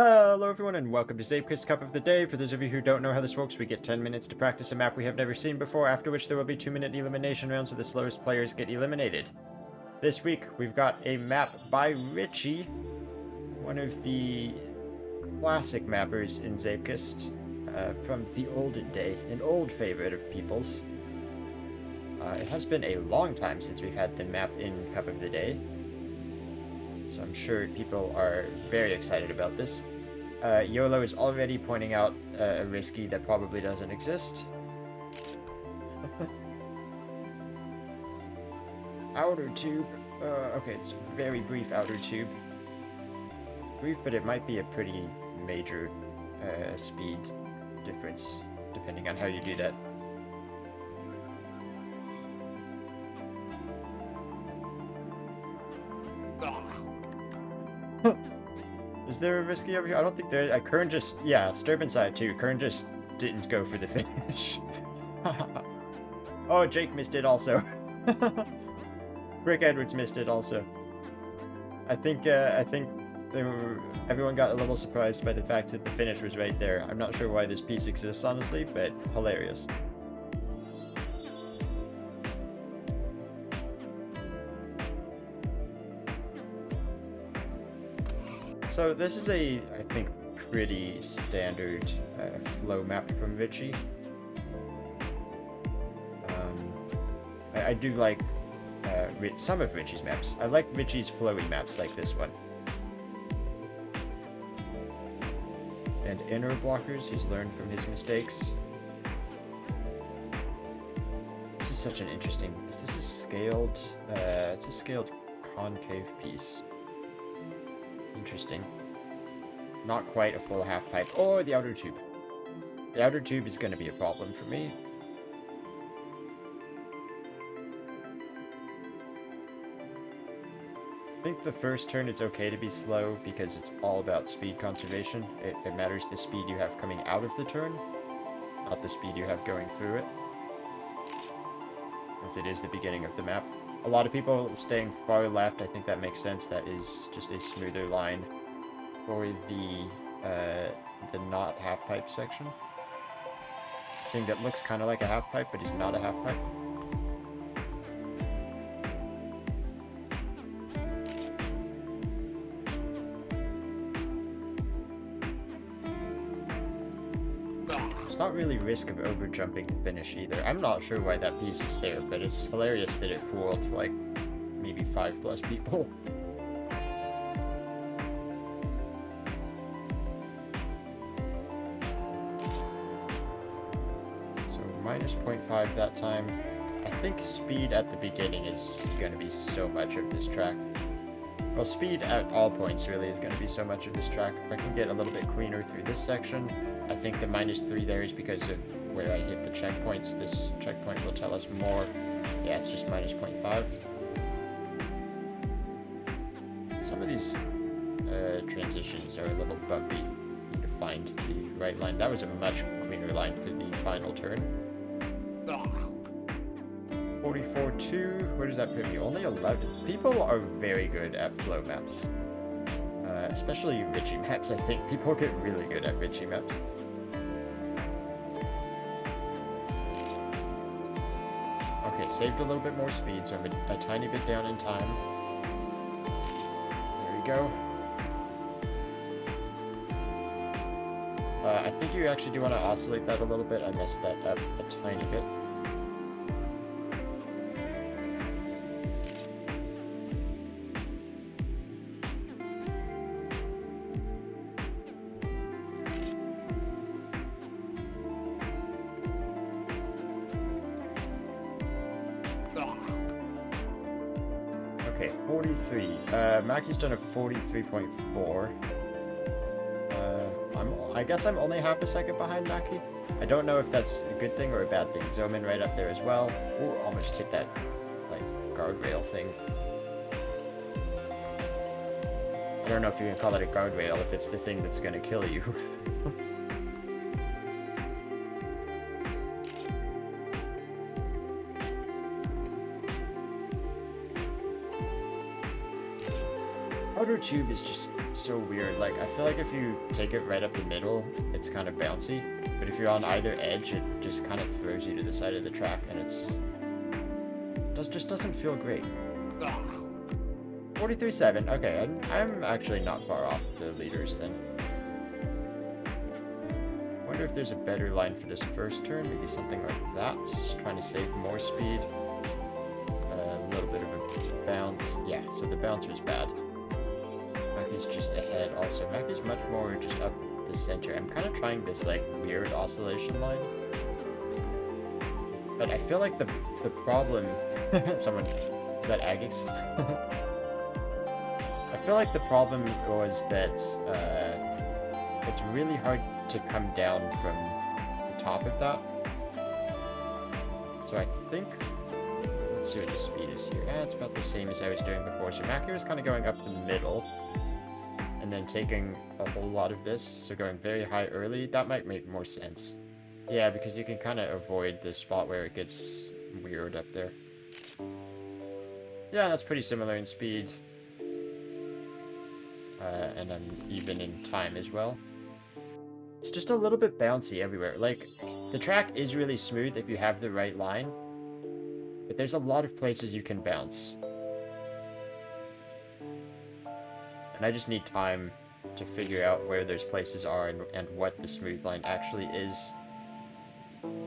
Hello everyone and welcome to Zeepkist Cup of the Day. For those of you who don't know how this works, we get 10 minutes to practice a map we have never seen before, after which there will be 2-minute elimination rounds where the slowest players get eliminated. This week we've got a map by Richhyyyy, one of the classic mappers in Zeepkist, from the olden day, an old favorite of people's. It has been a long time since we've had the map in Cup of the Day, so I'm sure people are very excited about this. YOLO is already pointing out a risky that probably doesn't exist. Outer tube. Okay, it's very brief outer tube. Brief, but it might be a pretty major speed difference, depending on how you do that. Is there a risky over here? I don't think there. Kern just, yeah, Sturb inside too. Kern just didn't go for the finish. Oh, Jake missed it also. Brick Edwards missed it also. I think everyone got a little surprised by the fact that the finish was right there. I'm not sure why this piece exists, honestly, but hilarious. So this is I think, pretty standard flow map from Richhyyyy. I do like some of Richhyyyy's maps. I like Richhyyyy's flowy maps like this one. And inner blockers, he's learned from his mistakes. This is such an interesting... Is this a scaled... it's a scaled concave piece. Interesting. Not quite a full half pipe. Or the outer tube. The outer tube is going to be a problem for me. I think the first turn it's okay to be slow because it's all about speed conservation. It matters the speed you have coming out of the turn, not the speed you have going through it, as it is the beginning of the map. A lot of people staying far left, I think that makes sense. That is just a smoother line for the not half pipe section. Thing that looks kind of like a half pipe, but is not a half pipe. There's not really risk of over jumping the finish either. I'm not sure why that piece is there, but it's hilarious that it fooled like maybe 5+ people. So minus 0.5 that time. I think speed at the beginning is going to be so much of this track. Well, speed at all points really is going to be so much of this track. If I can get a little bit cleaner through this section, I think the -3 there is because of where I hit the checkpoints. This checkpoint will tell us more. Yeah, it's just minus 0.5. Some of these transitions are a little bumpy. Need to find the right line. That was a much cleaner line for the final turn. 44.2. Where does that put me? Only 11. People are very good at flow maps. Especially Richhyyyy maps, I think. People get really good at Richhyyyy maps. Okay, saved a little bit more speed, so I'm a tiny bit down in time. There we go. I think you actually do want to oscillate that a little bit. I messed that up a tiny bit. Okay, 43. Mackie's done a 43.4. I guess I'm only half a second behind Mackie. I don't know if that's a good thing or a bad thing. Zomin right up there as well. Ooh, almost hit that, like, guardrail thing. I don't know if you can call it a guardrail if it's the thing that's gonna kill you. Outer tube is just so weird. Like, I feel like if you take it right up the middle, it's kind of bouncy. But if you're on either edge, it just kind of throws you to the side of the track, and just doesn't feel great. 43.7. Okay, I'm actually not far off the leaders then. Wonder if there's a better line for this first turn. Maybe something like that. Just trying to save more speed. A little bit of a bounce. Yeah, so the bounce was bad. Mackey's just ahead also. Mackey's much more just up the center. I'm kind of trying this like weird oscillation line. But I feel like the problem... Someone... Is that Agix? I feel like the problem was that it's really hard to come down from the top of that. So I think... Let's see what the speed is here. It's about the same as I was doing before. So Mackie was kind of going up the middle. And then taking a whole lot of this. So going very high early. That might make more sense. Yeah, because you can kind of avoid the spot where it gets weird up there. Yeah, that's pretty similar in speed. And I'm even in time as well. It's just a little bit bouncy everywhere. Like, the track is really smooth if you have the right line. But there's a lot of places you can bounce. And I just need time to figure out where those places are and what the smooth line actually is.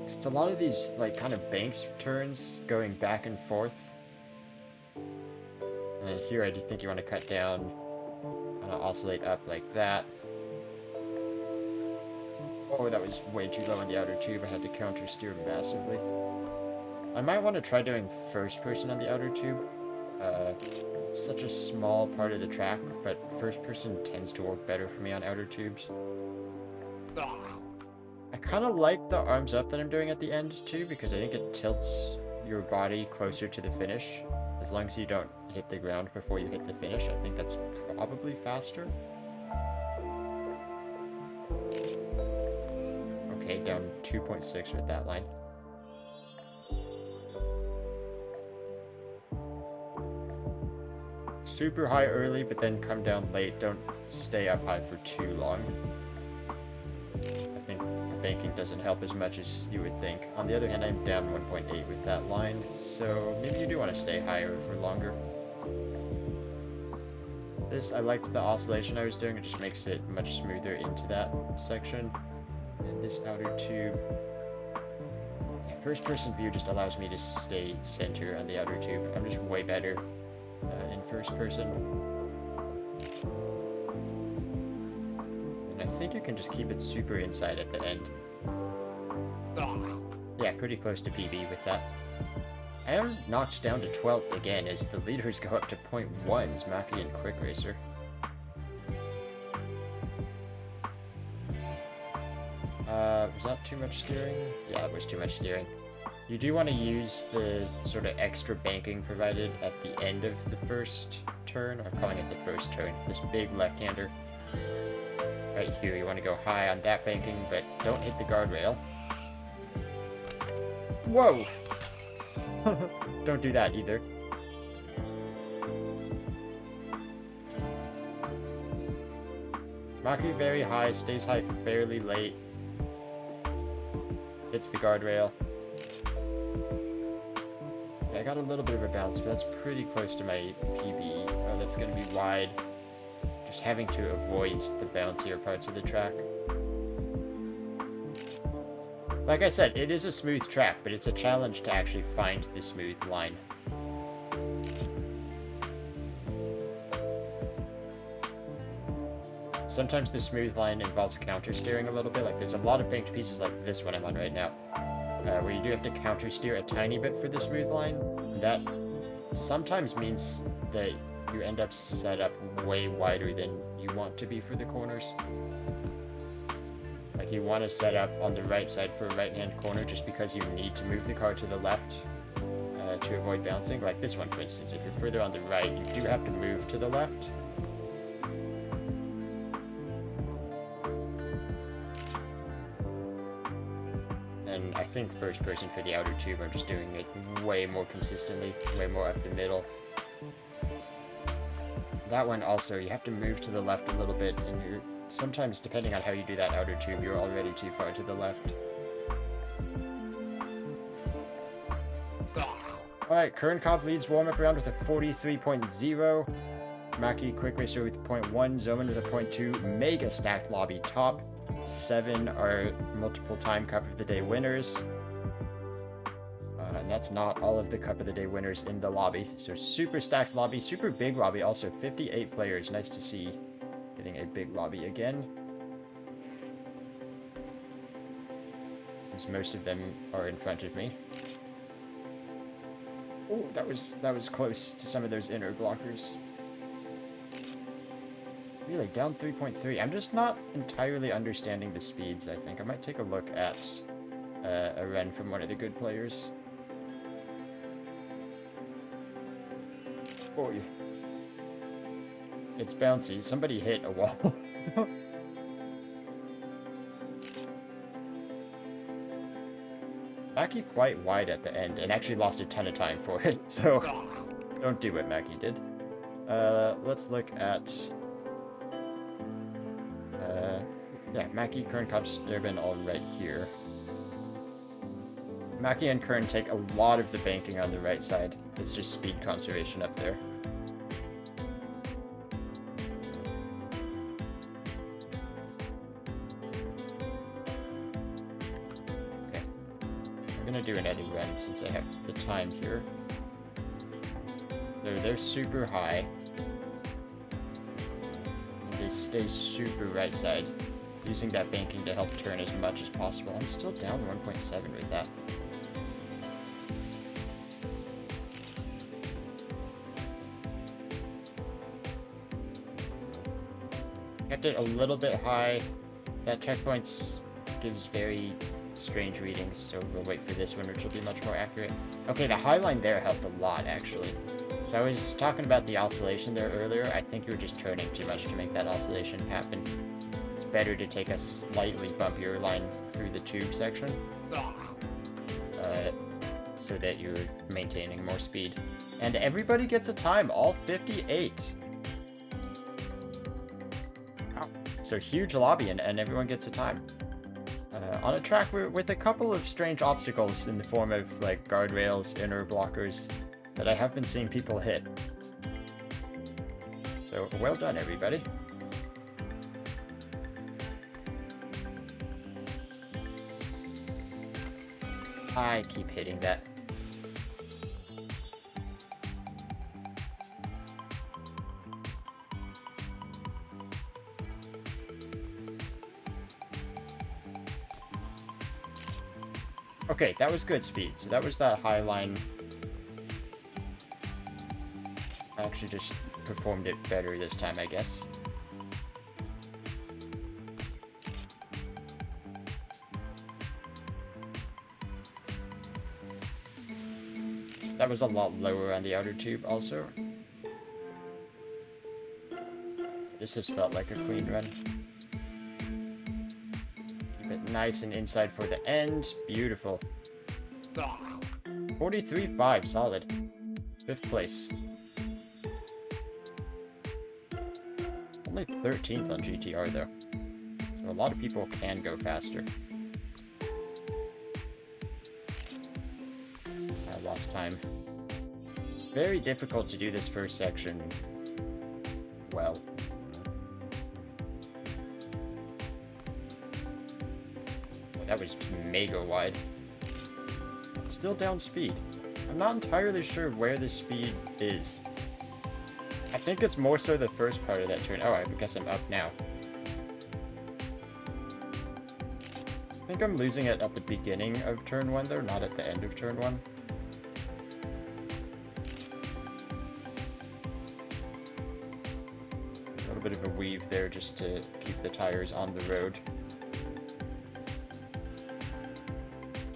It's a lot of these, like, kind of banked turns going back and forth. And then here I do think you want to cut down, kind of oscillate up like that. Oh, that was way too low in the outer tube. I had to counter steer massively. I might want to try doing first person on the outer tube. It's such a small part of the track, but first person tends to work better for me on outer tubes. I kind of like the arms up that I'm doing at the end too, because I think it tilts your body closer to the finish. As long as you don't hit the ground before you hit the finish, I think that's probably faster. Okay, down 2.6 with that line. Super high early, but then come down late. Don't stay up high for too long. I think the banking doesn't help as much as you would think. On the other hand, I'm down 1.8 with that line, so maybe you do want to stay higher for longer. This, I liked the oscillation I was doing. It just makes it much smoother into that section. And this outer tube... Yeah, first person view just allows me to stay center on the outer tube. I'm just way better in first person. And I think you can just keep it super inside at the end. Yeah, pretty close to PB with that. I am knocked down to 12th again as the leaders go up to 0.1s, Mackie and Quick Racer. Was that too much steering? Yeah, it was too much steering. You do want to use the sort of extra banking provided at the end of the first turn. I'm calling it the first turn. This big left-hander. Right here, you want to go high on that banking, but don't hit the guardrail. Whoa! Don't do that either. Maki very high, stays high fairly late. Hits the guardrail. I got a little bit of a bounce, but that's pretty close to my PB. Oh, that's going to be wide. Just having to avoid the bouncier parts of the track. Like I said, it is a smooth track, but it's a challenge to actually find the smooth line. Sometimes the smooth line involves counter steering a little bit. Like there's a lot of banked pieces like this one I'm on right now. Where you do have to counter steer a tiny bit for the smooth line. That sometimes means that you end up set up way wider than you want to be for the corners. Like you want to set up on the right side for a right-hand corner just because you need to move the car to the left to avoid bouncing. Like this one, for instance, if you're further on the right, you do have to move to the left. And I think first person for the outer tube, I'm just doing it way more consistently, way more up the middle. that one also, you have to move to the left a little bit, and you're sometimes, depending on how you do that outer tube, you're already too far to the left. Alright, Kern Cobb leads warm-up round with a 43.0. Maki Quick Racer with 0.1. Zoman with a 0.2. Mega stacked lobby top. 7 are multiple time Cup of the Day winners. And that's not all of the Cup of the Day winners in the lobby. So super stacked lobby, super big lobby. Also 58 players. Nice to see getting a big lobby again. Since most of them are in front of me. Oh, that was close to some of those inner blockers. Really, down 3.3. I'm just not entirely understanding the speeds, I think. I might take a look at a run from one of the good players. Boy. It's bouncy. Somebody hit a wall. Maki quite wide at the end, and actually lost a ton of time for it, so don't do what Maki did. Let's look at... yeah, Maki, Kern, Cobb, Sturban all right here. Maki and Kern take a lot of the banking on the right side. It's just speed conservation up there. Okay. I'm gonna do another run since I have the time here. They're super high. And they stay super right side. Using that banking to help turn as much as possible. I'm still down 1.7 with that. Kept it a little bit high. That checkpoints gives very strange readings, so we'll wait for this one, which will be much more accurate. Okay, the high line there helped a lot, actually. So I was talking about the oscillation there earlier. I think you were just turning too much to make that oscillation happen. Better to take a slightly bumpier line through the tube section so that you're maintaining more speed. And everybody gets a time, all 58. Wow. So huge lobby and everyone gets a time. On a track with a couple of strange obstacles in the form of like guardrails, inner blockers that I have been seeing people hit. So well done, everybody. I keep hitting that. Okay, that was good speed. So that was that high line. I actually just performed it better this time, I guess. That was a lot lower on the outer tube also. This has felt like a clean run. Keep it nice and inside for the end. Beautiful. 43.5, solid. 5th place. Only 13th on GTR though. So a lot of people can go faster. Lost time. Very difficult to do this first section well. Oh, that was mega wide. Still down speed. I'm not entirely sure where the speed is. I think it's more so the first part of that turn. Oh, I guess I'm up now. I think I'm losing it at the beginning of turn 1 though, not at the end of turn 1. Bit of a weave there just to keep the tires on the road.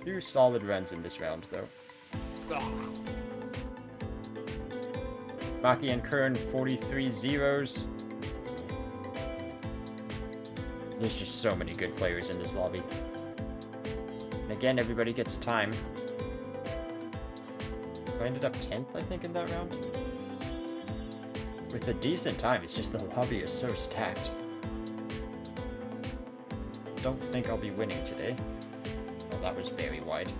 2 solid runs in this round though. Maki and Kern 43 zeros. There's just so many good players in this lobby. And again, everybody gets a time. So I ended up 10th, I think, in that round. with a decent time. It's just the lobby is so stacked. Don't think I'll be winning today. Oh, that was very wide.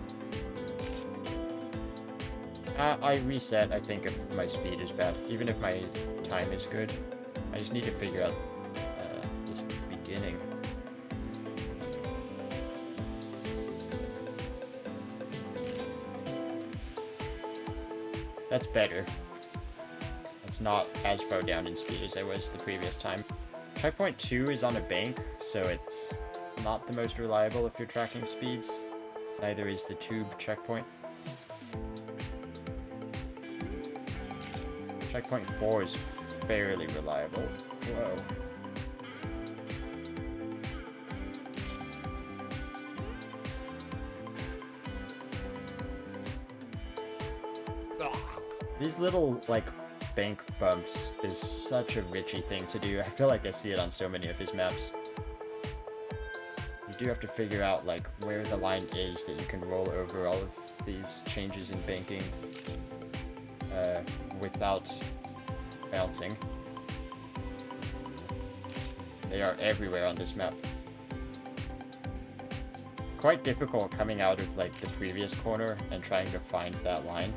I reset, I think, if my speed is bad. Even if my time is good. I just need to figure out this beginning. That's better. It's not as far down in speed as I was the previous time. Checkpoint 2 is on a bank, so it's not the most reliable if you're tracking speeds. Neither is the tube checkpoint. Checkpoint 4 is fairly reliable. Whoa. These little, like, bank bumps is such a Richhyyyy thing to do. I feel like I see it on so many of his maps. You do have to figure out, like, where the line is that you can roll over all of these changes in banking without bouncing. They are everywhere on this map. Quite difficult coming out of, like, the previous corner and trying to find that line.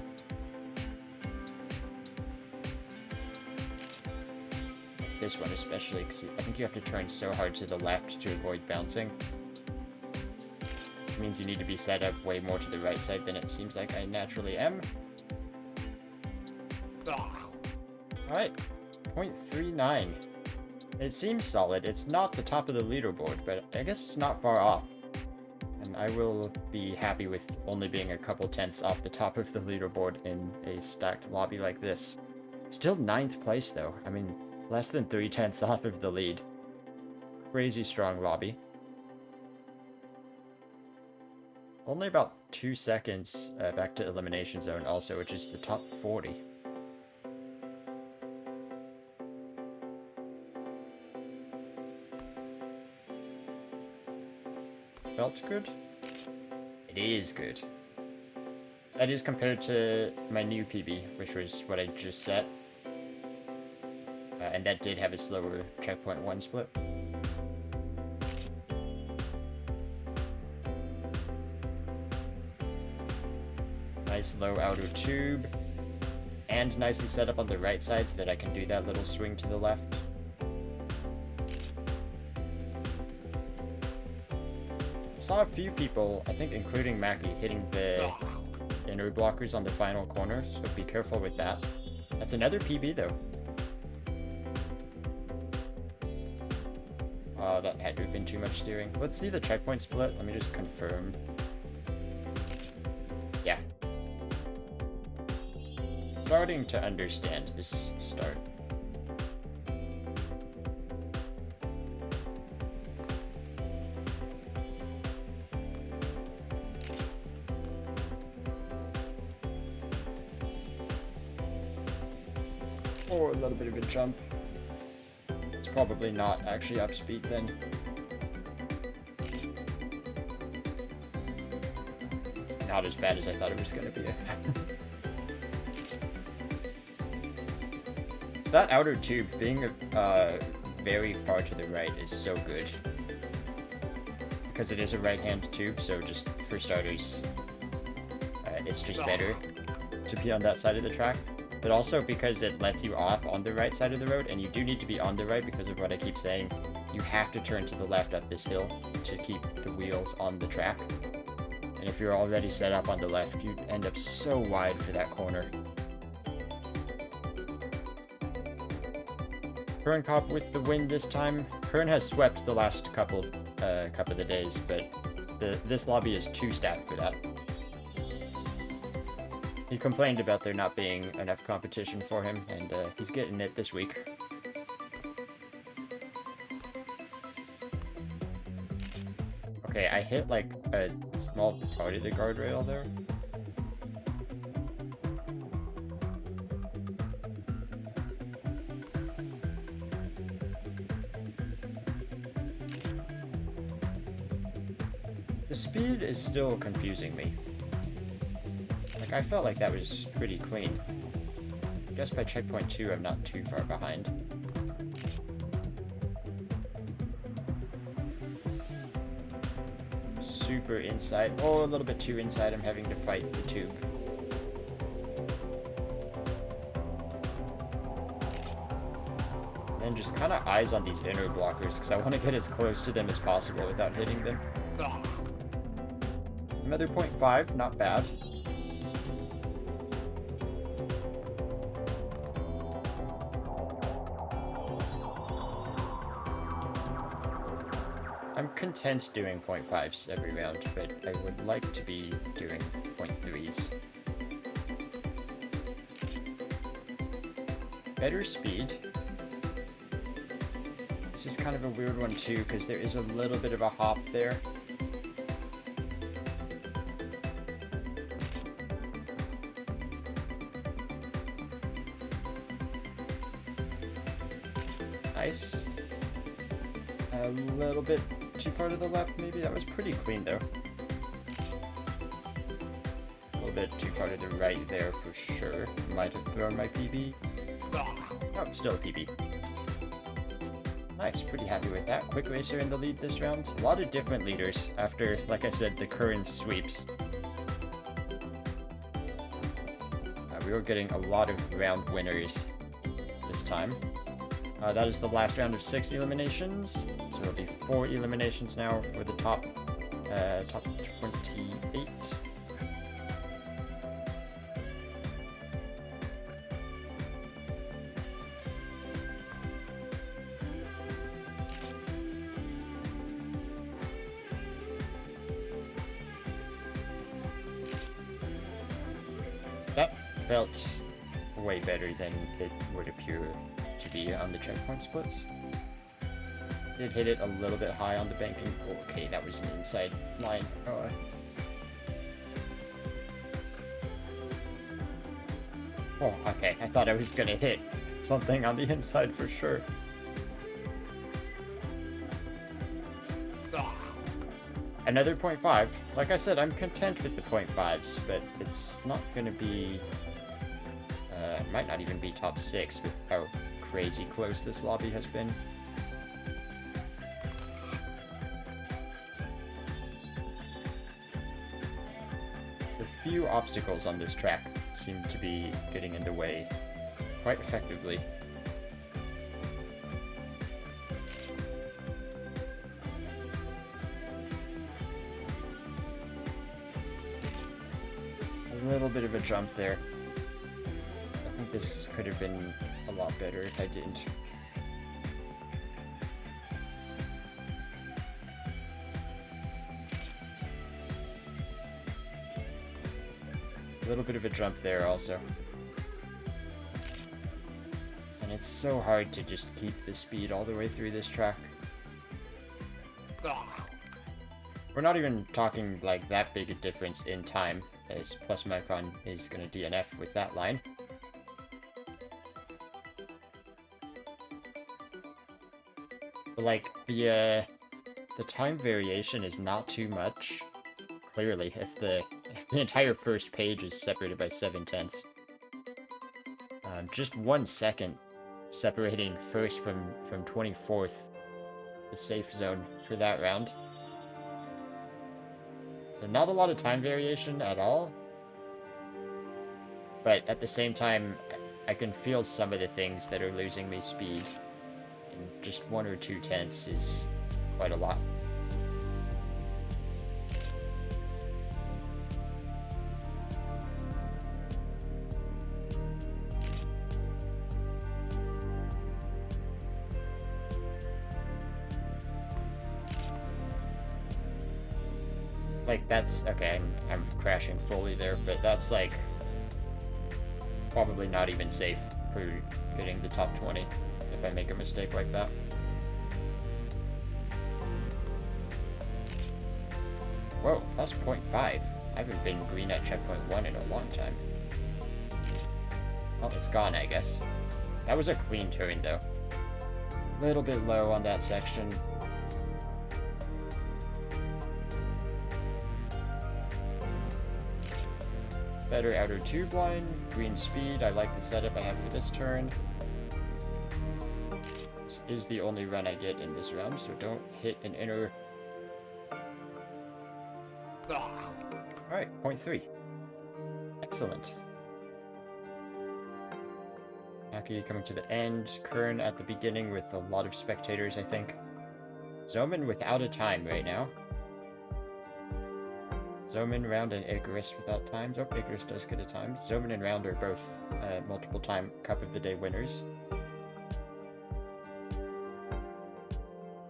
This one especially, because I think you have to turn so hard to the left to avoid bouncing. Which means you need to be set up way more to the right side than it seems like I naturally am. Alright, 0.39. It seems solid. It's not the top of the leaderboard, but I guess it's not far off. And I will be happy with only being a couple tenths off the top of the leaderboard in a stacked lobby like this. Still 9th place though. I mean, less than 3 tenths off of the lead. Crazy strong lobby. Only about 2 seconds back to Elimination Zone also, which is the top 40. Felt good? It is good. That is compared to my new PB, which was what I just set. And that did have a slower checkpoint 1 split. Nice low outer tube. And nicely set up on the right side so that I can do that little swing to the left. Saw a few people, I think including Mackie, hitting the inner blockers on the final corner, so be careful with that. That's another PB though. Oh, that had to have been too much steering. Let's see the checkpoint split. Let me just confirm. Yeah. Starting to understand this start. Or a little bit of a jump. It's probably not actually up speed then. It's not as bad as I thought it was going to be. So that outer tube being very far to the right is so good. Because it is a right-hand tube, so just for starters, it's just better to be on that side of the track. But also because it lets you off on the right side of the road, and you do need to be on the right because of what I keep saying. You have to turn to the left up this hill to keep the wheels on the track. And if you're already set up on the left, you end up so wide for that corner. Kern Cop with the win this time. Kern has swept the last couple of the days, but this lobby is too stacked for that. He complained about there not being enough competition for him, and he's getting it this week. Okay, I hit like a small part of the guardrail there. The speed is still confusing me. I felt like that was pretty clean. guess by checkpoint 2 I'm not too far behind. Super inside. Oh, a little bit too inside. I'm having to fight the tube. And just kind of eyes on these inner blockers because I want to get as close to them as possible without hitting them. Another 0.5, not bad. I'm content doing 0.5s every round, but I would like to be doing 0.3s. Better speed. This is kind of a weird one too, because there is a little bit of a hop there. Nice. A little bit too far to the left, maybe? That was pretty clean, though. A little bit too far to the right there, for sure. Might have thrown my PB. Oh, it's still a PB. Nice, pretty happy with that. Quick Racer in the lead this round. A lot of different leaders after, like I said, the current sweeps. We were getting a lot of round winners this time. That is the last round of 6 eliminations, so it'll be 4 eliminations now for the top 28. That felt way better than it would appear to be on the checkpoint splits. Did hit it a little bit high on the banking. Oh, okay, that was an inside line. Oh, okay, I thought I was gonna hit something on the inside for sure. Another 0.5. Like I said, I'm content with the 0.5s, but it's not gonna be... it might not even be top 6 with how crazy close this lobby has been. The few obstacles on this track seem to be getting in the way quite effectively. A little bit of a jump there. I think this could have been a lot better if I didn't. A little bit of a jump there also. And it's so hard to just keep the speed all the way through this track. We're not even talking like that big a difference in time, as Plus Micron is going to DNF with that line. But like the time variation is not too much. Clearly, if the entire first page is separated by 7/10. Just 1 second separating first from 24th, the safe zone for that round. So not a lot of time variation at all. But at the same time, I can feel some of the things that are losing me speed. And just 1 or 2 tenths is quite a lot. Like, that's... okay, I'm crashing fully there, but that's, like, probably not even safe for getting the top 20 if I make a mistake like that. Whoa, plus 0.5. I haven't been green at checkpoint 1 in a long time. Well, it's gone, I guess. That was a clean turn, though. A little bit low on that section. Better outer tube line, green speed. I like the setup I have for this turn. This is the only run I get in this round, so don't hit an inner. Alright, 0.3. Excellent. Maki coming to the end. Kern at the beginning with a lot of spectators, I think. Zoman without a time right now. Zoman, Round, and Icarus without times. Oh, Icarus does get a time. Zoman and Round are both multiple time Cup of the Day winners.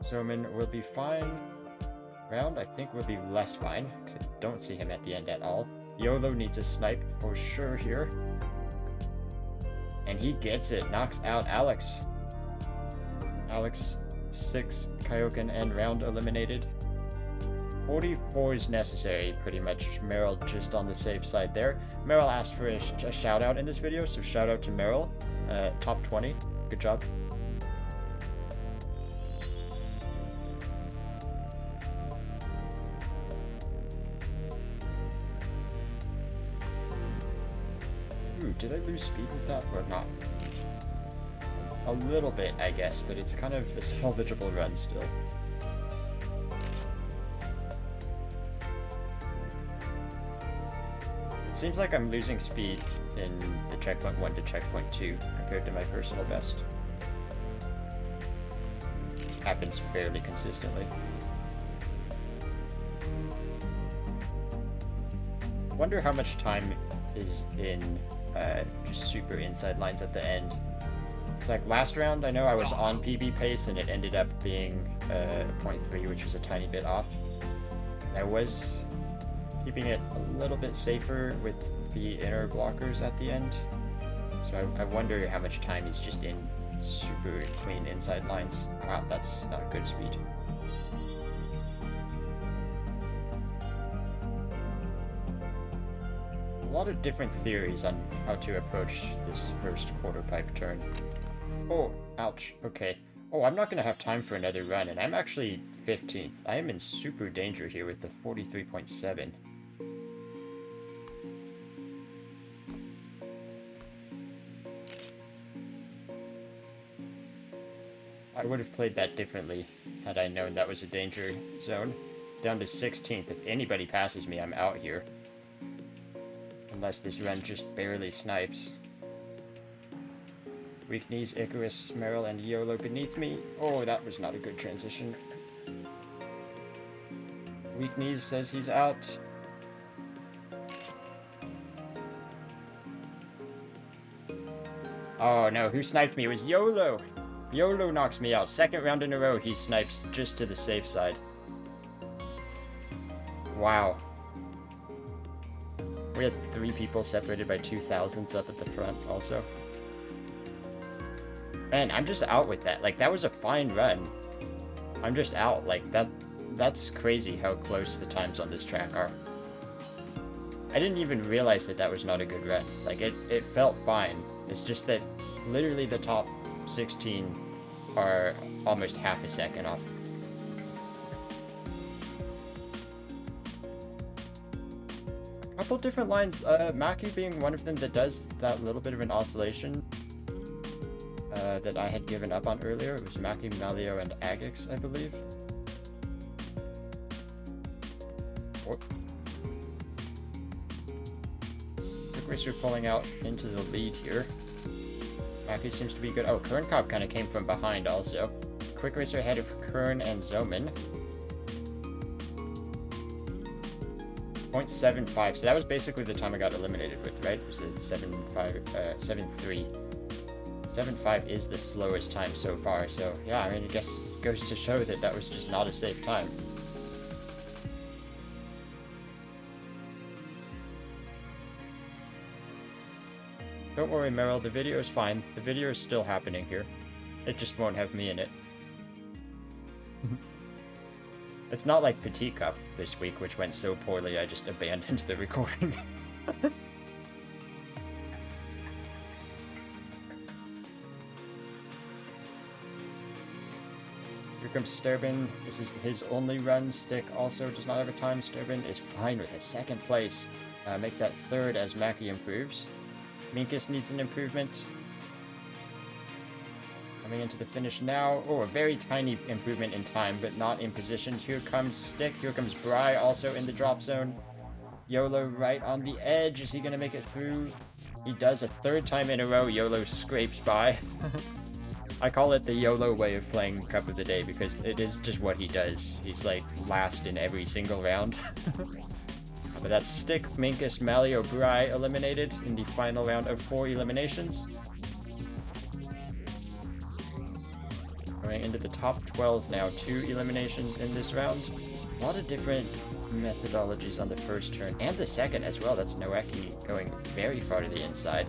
Zoman will be fine. Round, I think, will be less fine, because I don't see him at the end at all. YOLO needs a snipe for sure here. And he gets it. Knocks out Alex. Alex, 6, Kyokan, and Round eliminated. 44 is necessary, pretty much. Meryl just on the safe side there. Meryl asked for a shout out in this video, so shout out to Meryl. Top 20. Good job. Ooh, did I lose speed with that or not? A little bit, I guess, but it's kind of a salvageable run still. It seems like I'm losing speed in the checkpoint 1 to checkpoint 2 compared to my personal best. Happens fairly consistently. Wonder how much time is in just super inside lines at the end. It's like last round, I know I was on PB pace and it ended up being 0.3, which was a tiny bit off. And I was keeping it a little bit safer with the inner blockers at the end. So I wonder how much time is just in super clean inside lines. Wow, that's not good speed. A lot of different theories on how to approach this first quarter pipe turn. Oh, ouch. Okay. Oh, I'm not going to have time for another run, and I'm actually 15th. I am in super danger here with the 43.7. I would have played that differently had I known that was a danger zone. Down to 16th. If anybody passes me, I'm out here. Unless this run just barely snipes. Weak knees, Icarus, Meryl, and YOLO beneath me. Oh, that was not a good transition. Weak knees says he's out. Oh no, who sniped me? It was YOLO! YOLO knocks me out. Second round in a row, he snipes just to the safe side. Wow. We had 3 people separated by 2,000s up at the front also. Man, I'm just out with that. Like, that was a fine run. I'm just out. Like, that's crazy how close the times on this track are. I didn't even realize that that was not a good run. Like, it felt fine. It's just that literally the top 16 are almost half a second off. A couple different lines, Maki being one of them that does that little bit of an oscillation that I had given up on earlier. It was Maki, Malio, and Agix, I believe. Quick Racer pulling out into the lead here. Maki seems to be good. Oh, Kern Cop kind of came from behind also. Quick Racer ahead of Kern and Zoman. 0.75, so that was basically the time I got eliminated with, right? It was a 7.3. 7.5 is the slowest time so far, so yeah, I mean, I guess it goes to show that that was just not a safe time. Don't worry, Meryl, the video is fine. The video is still happening here. It just won't have me in it. It's not like Petit Cup this week, which went so poorly I just abandoned the recording. Here comes Sturbin. This is his only run. Stick also does not have a time. Sturbin is fine with a second place. make that third as Mackie improves. Minkus needs an improvement. Coming into the finish now. Oh, a very tiny improvement in time, but not in position. Here comes Stick. Here comes Bry, also in the drop zone. YOLO right on the edge. Is he going to make it through? He does a third time in a row. YOLO scrapes by. I call it the YOLO way of playing Cup of the Day because it is just what he does. He's like last in every single round. But that's Stick, Minkus, Malio, Bry eliminated in the final round of 4 eliminations. Going into the top 12 now, 2 eliminations in this round. A lot of different methodologies on the first turn, and the second as well. That's Noeki going very far to the inside.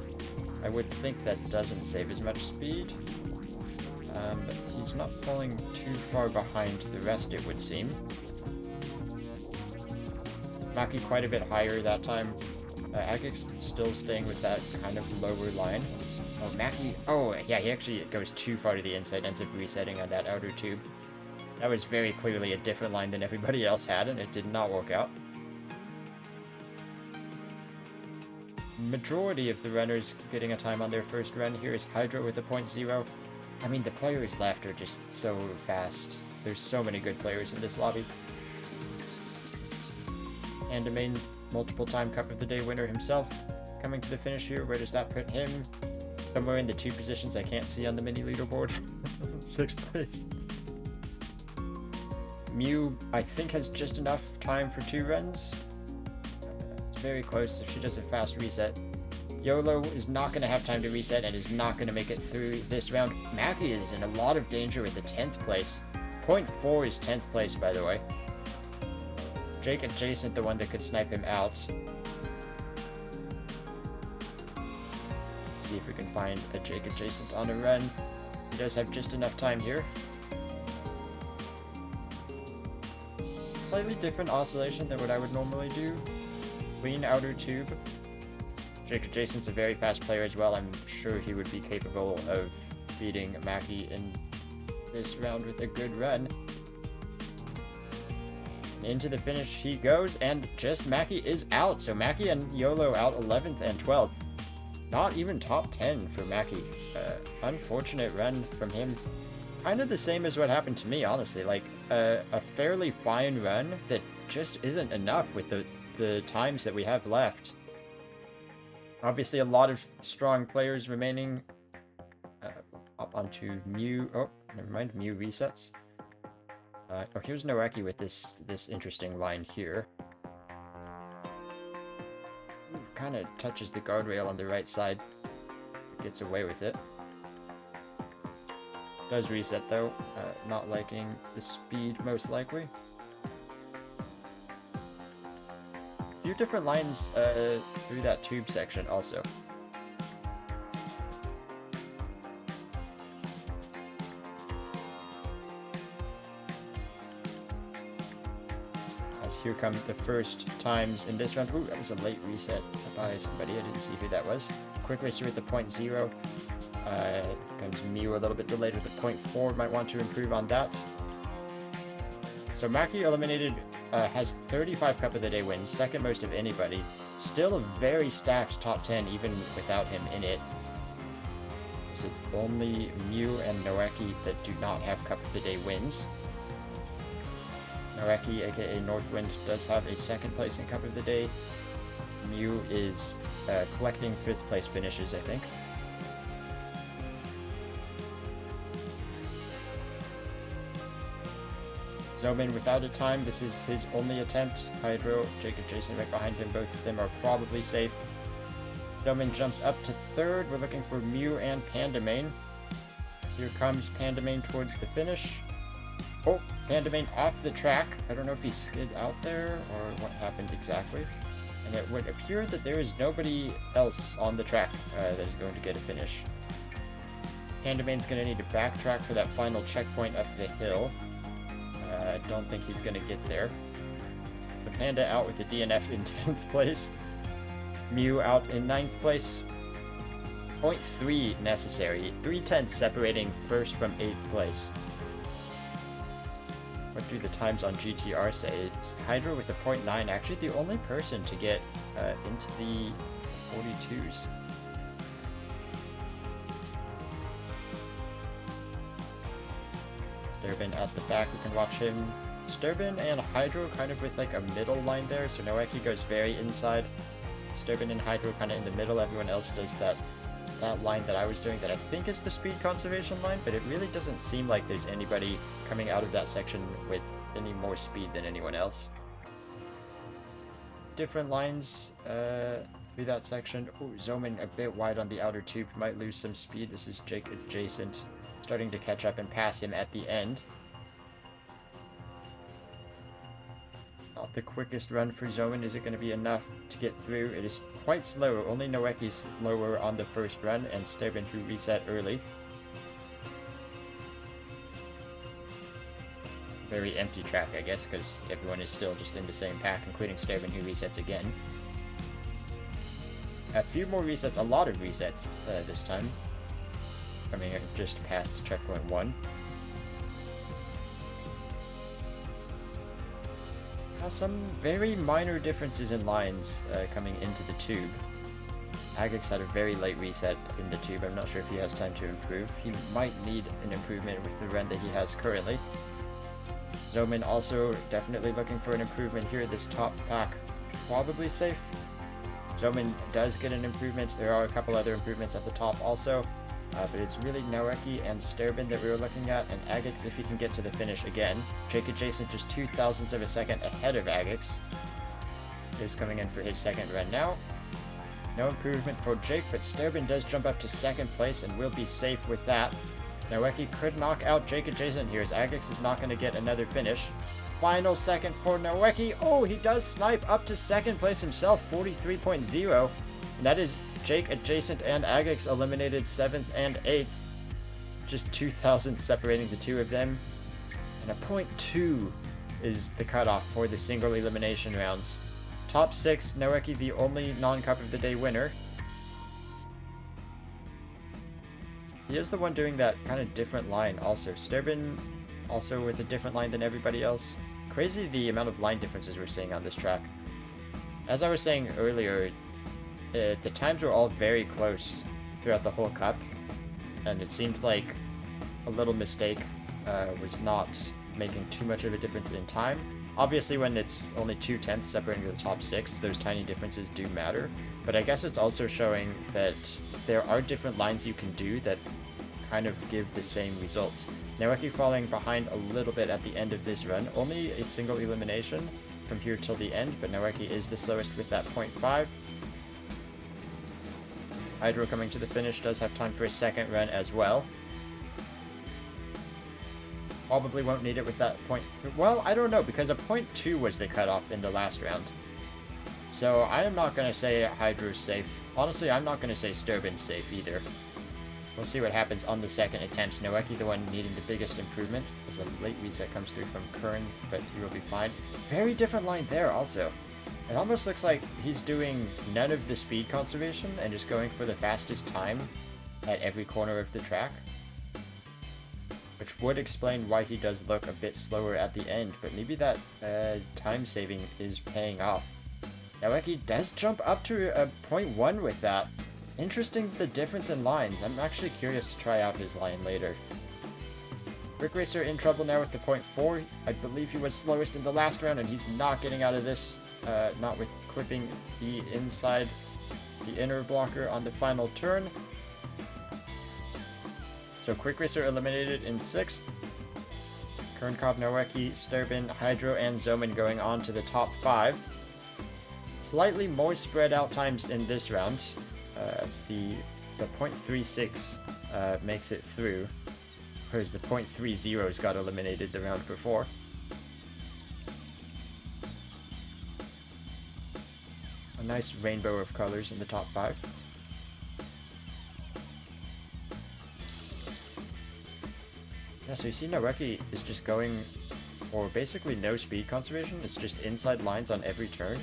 I would think that doesn't save as much speed, but he's not falling too far behind the rest, it would seem. Maki quite a bit higher that time. Agix still staying with that kind of lower line. Oh, Mackie. Oh, yeah, he actually goes too far to the inside, ends up resetting on that outer tube. That was very clearly a different line than everybody else had, and it did not work out. Majority of the runners getting a time on their first run here is Hydro with a 0.0. I mean, the players left are just so fast. There's so many good players in this lobby. And a main multiple-time Cup of the Day winner himself coming to the finish here. Where does that put him? Somewhere in the 2 positions I can't see on the mini leaderboard. 6th place. Mew, I think, has just enough time for 2 runs. It's very close if she does a fast reset. YOLO is not going to have time to reset and is not going to make it through this round. Mackie is in a lot of danger with the 10th place. 0.4 is 10th place, by the way. Jake adjacent, the one that could snipe him out. Let's see if we can find a Jake adjacent on a run. He does have just enough time here. Slightly different oscillation than what I would normally do. Clean outer tube. Jake adjacent's a very fast player as well. I'm sure he would be capable of beating Mackie in this round with a good run. Into the finish he goes, and just Mackie is out. So Mackie and YOLO out 11th and 12th. Not even top 10 for Mackie. Unfortunate run from him. Kind of the same as what happened to me, honestly. Like, a fairly fine run that just isn't enough with the times that we have left. Obviously, a lot of strong players remaining. Up onto Mew. Oh, never mind. Mew resets. Oh, here's Noeki with this interesting line here. Kind of touches the guardrail on the right side. Gets away with it. Does reset though. Not liking the speed, most likely. A few different lines through that tube section also. Here come the first times in this round. Ooh, that was a late reset by somebody. I didn't see who that was. Quick racer with the 0.0. Comes Mew a little bit delayed with the 0.4. Might want to improve on that. So Mackie eliminated, has 35 Cup of the Day wins, second most of anybody. Still a very stacked top 10 even without him in it. So it's only Mew and Noeki that do not have Cup of the Day wins. Noeki, aka Northwind, does have a second place in Cup of the Day. Mew is collecting 5th place finishes, I think. Zoman without a time. This is his only attempt. Hydro, Jake and Jason right behind him. Both of them are probably safe. Zoman jumps up to 3rd. We're looking for Mew and Pandamain. Here comes Pandamain towards the finish. Oh, Pandamain off the track. I don't know if he skid out there or what happened exactly. And it would appear that there is nobody else on the track that is going to get a finish. Pandamain's going to need to backtrack for that final checkpoint up the hill. I don't think he's going to get there. The Panda out with a DNF in 10th place. Mew out in 9th place. 0.3 necessary. 3/10 separating 1st from 8th place. what do the times on GTR say? Hydro with the 0.9, actually the only person to get into the 42s. Sturbin at the back, we can watch him. Sturbin and Hydro kind of with like a middle line there, so Noeki goes very inside. Sturbin and Hydro kind of in the middle, everyone else does that line that I was doing that I think is the speed conservation line, but it really doesn't seem like there's anybody coming out of that section with any more speed than anyone else. Different lines through that section. Oh, Zoman a bit wide on the outer tube, might lose some speed. This is Jake adjacent, starting to catch up and pass him at the end. Not the quickest run for Zoman. Is it going to be enough to get through? It is quite slow. Only Noeki slower on the first run, and Sturbin who reset early. Very empty track, I guess, because everyone is still just in the same pack, including Sturbin who resets again. A few more resets, a lot of resets this time. Coming just past checkpoint 1. Some very minor differences in lines coming into the tube. Agix had a very late reset in the tube. I'm not sure if he has time to improve. He might need an improvement with the run that he has currently. Zoman also definitely looking for an improvement here. This top pack probably safe. Zoman does get an improvement. There are a couple other improvements at the top also. But it's really Noeki and Sturbin that we were looking at, and Agix if he can get to the finish again. Jake adjacent just 0.02 of a second ahead of Agix. Is coming in for his second run now. No improvement for Jake, but Sturbin does jump up to second place and will be safe with that. Noeki could knock out Jake adjacent here as Agix is not going to get another finish. Final second for Noeki. Oh, he does snipe up to second place himself, 43.0. And that is Jake adjacent and Agix eliminated 7th and 8th. Just 2,000 separating the two of them. And a 0.2 is the cutoff for the single elimination rounds. Top 6, Noeki the only non-cup of the day winner. He is the one doing that kind of different line also. Sturbin also with a different line than everybody else. Crazy the amount of line differences we're seeing on this track. As I was saying earlier, the times were all very close throughout the whole cup, and it seemed like a little mistake was not making too much of a difference in time. Obviously, when it's only 0.2 separating the top 6, those tiny differences do matter, but I guess it's also showing that there are different lines you can do that kind of give the same results. Noeki falling behind a little bit at the end of this run, only a single elimination from here till the end, but Noeki is the slowest with that 0.5. Hydro coming to the finish, does have time for a second run as well. Probably won't need it with that point. Well, I don't know, because a 0.2 was the cutoff in the last round. So I am not going to say Hydro's safe. Honestly, I'm not going to say Sturbin's safe either. We'll see what happens on the second attempts. Noeki the one needing the biggest improvement, as a late reset comes through from Kern, but he will be fine. Very different line there also. It almost looks like he's doing none of the speed conservation and just going for the fastest time at every corner of the track. Which would explain why he does look a bit slower at the end, but maybe that time saving is paying off. Noeki does jump up to a 0.1 with that. Interesting the difference in lines. I'm actually curious to try out his line later. Brick Racer in trouble now with the 0.4. I believe he was slowest in the last round, and he's not getting out of this. Not with clipping the inside, the inner blocker on the final turn. So Quick Racer eliminated in 6th. Kernkov, Noeki, Sturbin, Hydro, and Zoman going on to the top 5. Slightly more spread out times in this round, as the 0.36 makes it through, whereas the 0.30s got eliminated the round before. A nice rainbow of colors in the top 5. Yeah, so you see Noeki is just going for basically no speed conservation. It's just inside lines on every turn.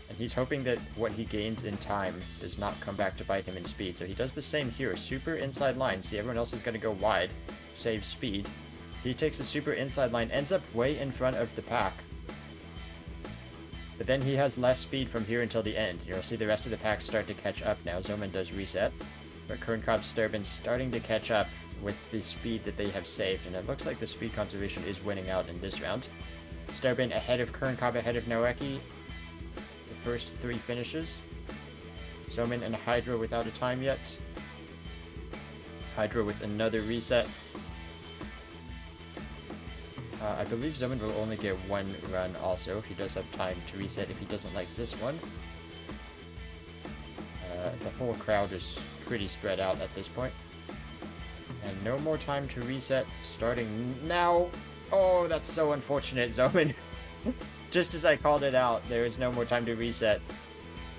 And he's hoping that what he gains in time does not come back to bite him in speed. So he does the same here. Super inside line. See, everyone else is going to go wide. Save speed. He takes a super inside line, ends up way in front of the pack. But then he has less speed from here until the end. You'll see the rest of the pack start to catch up now. Zoman does reset. But Kerncobb, Sturbin starting to catch up with the speed that they have saved. And it looks like the speed conservation is winning out in this round. Sturbin ahead of Kerncobb, ahead of Noeki. The first 3 finishes. Zoman and Hydro without a time yet. Hydro with another reset. I believe Zoman will only get 1 run also. He does have time to reset if he doesn't like this one. The whole crowd is pretty spread out at this point. And no more time to reset starting now. Oh, that's so unfortunate, Zoman. Just as I called it out, there is no more time to reset.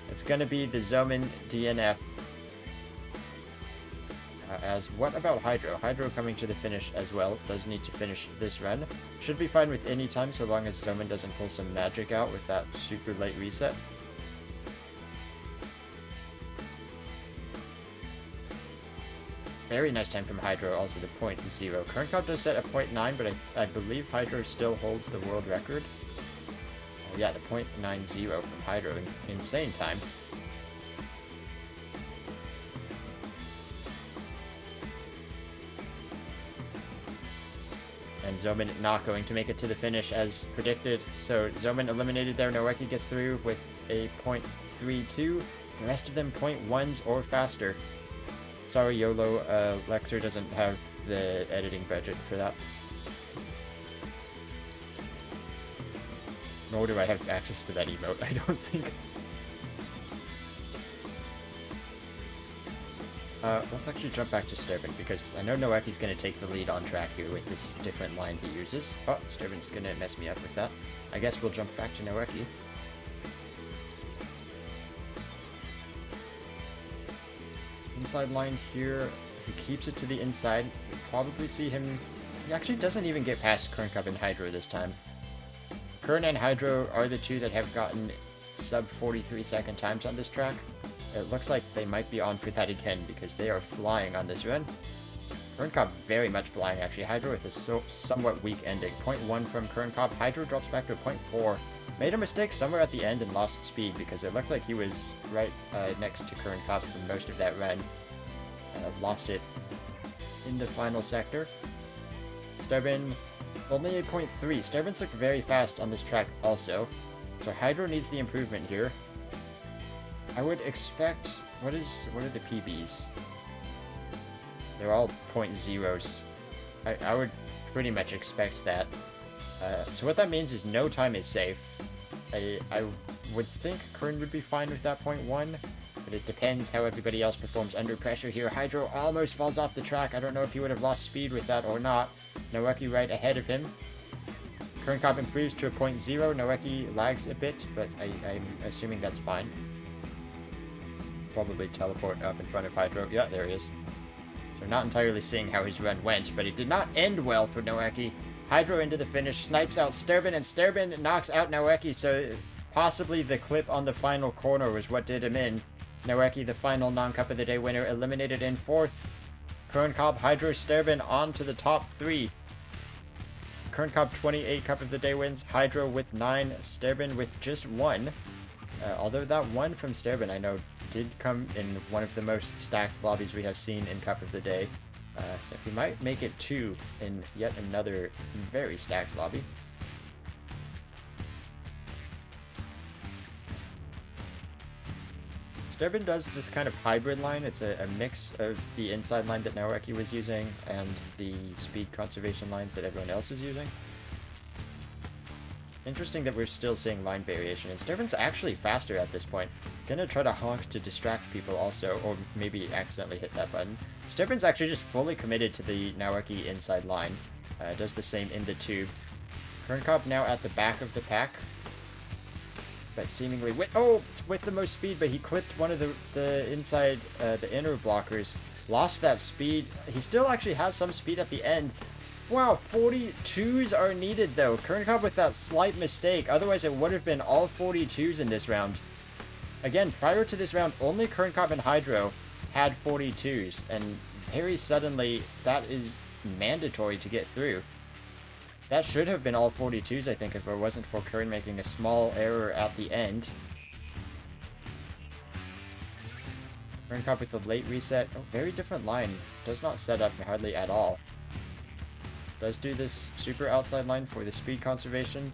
It's gonna be the Zoman DNF. As what about Hydro? Hydro coming to the finish as well. Does need to finish this run. Should be fine with any time so long as Zoman doesn't pull some magic out with that super late reset. Very nice time from Hydro, also the .0. Kerncobb does set a .9, but I believe Hydro still holds the world record. Oh yeah, the .90 from Hydro. Insane time. And Zoman not going to make it to the finish as predicted. So Zoman eliminated there. Noeki gets through with a .32. The rest of them .1s or faster. Sorry, YOLO, Lexer doesn't have the editing budget for that. Nor do I have access to that emote, I don't think. Let's actually jump back to Sturbin, because I know Noeki's going to take the lead on track here with this different line he uses. Oh, Sturbin's going to mess me up with that. I guess we'll jump back to Noeki. Inside line here, he keeps it to the inside. You'll probably see him... He actually doesn't even get past Kerncobb and Hydro this time. Kern and Hydro are the 2 that have gotten sub 43 second times on this track. It looks like they might be on for that again because they are flying on this run. Kerncobb very much flying actually. Hydro with a somewhat weak ending. .1 from Kerncobb. Hydro drops back to a .4. Made a mistake somewhere at the end and lost speed because it looked like he was right next to Kerncobb for most of that run. Lost it in the final sector. Sturbin only a .3. Sturbin's looked very fast on this track also. So Hydro needs the improvement here. I would expect... What are the PBs? They're all .0s. I would pretty much expect that. So what that means is no time is safe. I would think Kern would be fine with that .1, but it depends how everybody else performs under pressure here. Hydro almost falls off the track. I don't know if he would have lost speed with that or not. Noeki right ahead of him. Kerncobb improves to a .0. Noeki lags a bit, but I'm assuming that's fine. Probably teleport up in front of Hydro. Yeah, there he is. So not entirely seeing how his run went, but it did not end well for Noeki. Hydro into the finish, snipes out Sturbin, and Sturbin knocks out Noeki, so possibly the clip on the final corner was what did him in. Noeki, the final non-Cup of the Day winner, eliminated in 4th. Kerncobb, Hydro, Sturbin on to the top 3. Kerncobb 28 Cup of the Day wins, Hydro with 9, Sturbin with just 1. Although that 1 from Sturbin I know did come in one of the most stacked lobbies we have seen in Cup of the Day. So he might make it 2 in yet another very stacked lobby. Sturbin does this kind of hybrid line. It's a mix of the inside line that Noeki was using and the speed conservation lines that everyone else is using. Interesting that we're still seeing line variation, and Sturbin's actually faster at this point. Gonna try to honk to distract people also, or maybe accidentally hit that button. Sturbin's actually just fully committed to the Noeki inside line. Does the same in the tube. Kerncobb now at the back of the pack. But seemingly with the most speed, but he clipped one of the inside, the inner blockers. Lost that speed. He still actually has some speed at the end. Wow, 42s are needed though. Kerncobb with that slight mistake. Otherwise it would have been all 42s in this round. Again, prior to this round, only Kerncobb and Hydro had 42s. And very suddenly, that is mandatory to get through. That should have been all 42s, I think, if it wasn't for Kern making a small error at the end. Kern Cobb with the late reset. Oh, very different line. Does not set up hardly at all. Does do this super outside line for the speed conservation.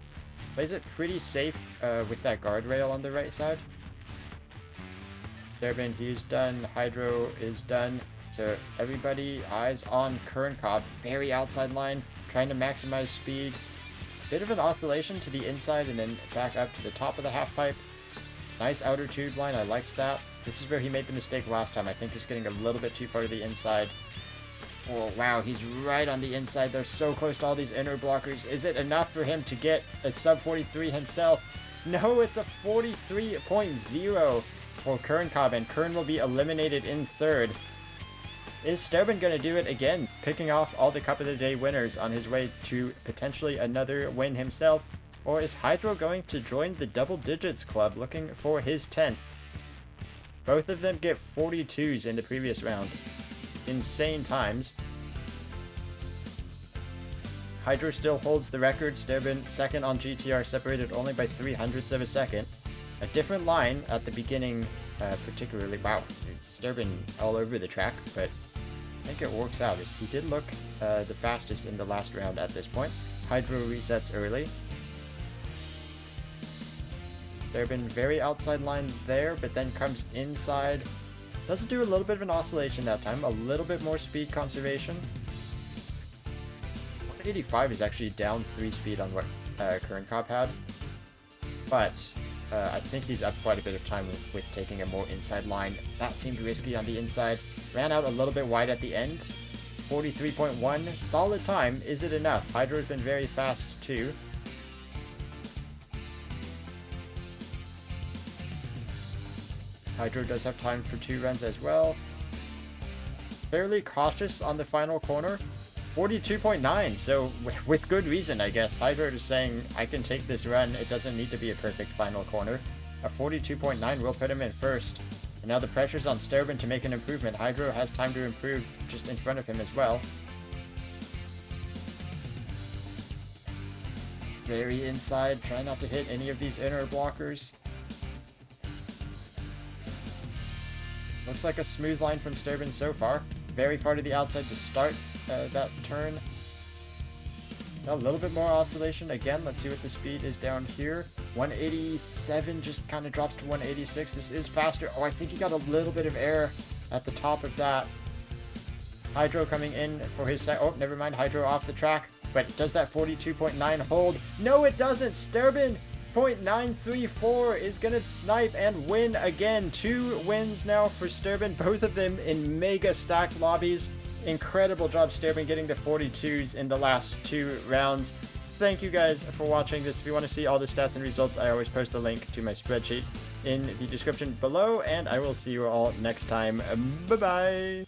Plays it pretty safe with that guardrail on the right side. Sterbin, he's done. Hydro is done. So everybody eyes on Kern Cobb. Very outside line, trying to maximize speed. Bit of an oscillation to the inside and then back up to the top of the half pipe. Nice outer tube line, I liked that. This is where he made the mistake last time. I think he's getting a little bit too far to the inside. Oh, wow, he's right on the inside. They're so close to all these inner blockers. Is it enough for him to get a sub 43 himself? No, it's a 43.0 for Kern Cobb, and Kern will be eliminated in third. Is Sterbin going to do it again, picking off all the Cup of the Day winners on his way to potentially another win himself? Or is Hydro going to join the double digits club looking for his 10th? Both of them get 42s in the previous round. Insane times. Hydro still holds the record. Sterbin second on GTR, separated only by 300ths of a second. A different line at the beginning, particularly. Wow, Sterbin all over the track, but I think it works out as he did look the fastest in the last round at this point. Hydro resets early. Sterbin very outside line there, but then comes inside. Does do a little bit of an oscillation that time, a little bit more speed conservation. 185 is actually down 3 speed on what Kern Cobb had, but I think he's up quite a bit of time with taking a more inside line. That seemed risky on the inside. Ran out a little bit wide at the end. 43.1, solid time. Is it enough? Hydro's been very fast too. Hydro does have time for 2 runs as well. Fairly cautious on the final corner. 42.9, so with good reason, I guess. Hydro is saying, I can take this run. It doesn't need to be a perfect final corner. A 42.9 will put him in first. And now the pressure's on Sterbin to make an improvement. Hydro has time to improve just in front of him as well. Very inside. Try not to hit any of these inner blockers. Looks like a smooth line from Sterbin so far. Very far to the outside to start that turn. A little bit more oscillation again. Let's see what the speed is down here. 187 just kind of drops to 186. This is faster. Oh, I think he got a little bit of air at the top of that. Hydro coming in for his set. Oh, never mind. Hydro off the track. But does that 42.9 hold? No, it doesn't. Sterbin 0.934 is gonna snipe and win again. 2 wins now for Sterbin, both of them in mega stacked lobbies. Incredible job, Sterbin, getting the 42s in the last 2 rounds. Thank you guys for watching this. If you want to see all the stats and results, I always post a link to my spreadsheet in the description below, and I will see you all next time. Bye-bye!